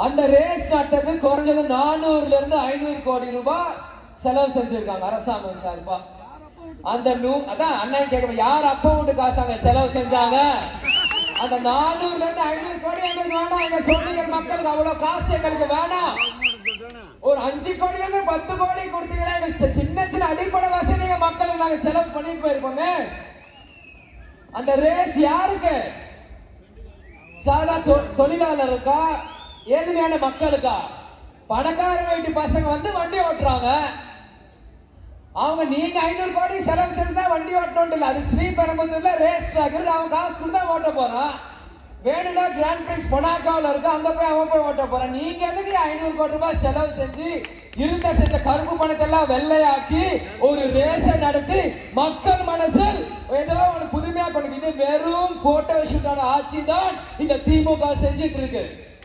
அந்த ரேஸ் நடத்துறது குறைஞ்சது 400 இருந்து 500 கோடி ரூபாய் செலவு செஞ்சிருக்காங்க அரசாங்கம் சார்பா. அந்த அதான் அண்ணன் கேட்க யார் அப்பா வீட்டு காசாங்க செலவு செஞ்சாங்க? அந்த 400 இருந்து 500 கோடி எங்களுக்கு வேணாம். எங்க சோழிங்கர் மக்களுக்கு அவ்வளவு காசு எங்களுக்கு வேணாம். ஒரு 5 கோடில இருந்து 10 கோடி கொடுத்தீங்கன்னா சின்ன சின்ன அடிப்படை வசதிங்க மக்களுக்கு நாங்க செலவு பண்ணிட்டு போயிருப்போங்க. அந்த ரேஸ் யாருக்கு? சாதா தொழிலாளருக்கா, ஏழ்மையான மக்களுக்கா? பணக்கார வீட்டு பசங்க வந்து வண்டி ஓட்டுறாங்க. அவங்க நீங்க 500 கோடி செலவு செஞ்சா வண்டி ஓட்டணும் இல்ல. அது ஸ்ரீபெரும்புதூர்ல ரேஸ் ட்ராக் இருக்கு, அவன் காசு கொடுத்தா ஓட்ட போறான். வேணும்னா கிராண்ட் பிரிக்ஸ் பொனாக்காவில் இருக்கு, அங்க போய் அவன் போய் ஓட்ட போறான். நீங்க எதுக்கு 500 கோடி ரூபாய் செலவு செஞ்சு இருந்த செஞ்ச கருப்பு பணத்தை எல்லாம் வெள்ளையாக்கி ஒரு ரேஸை நடத்தி மக்கள் மனசில் ஏதோ ஒரு புதுமையா பண்ணுங்க. இது வெறும் போட்டோ ஷூட்டான ஆட்சி தான் இந்த திமுக செஞ்சுட்டு இருக்கு.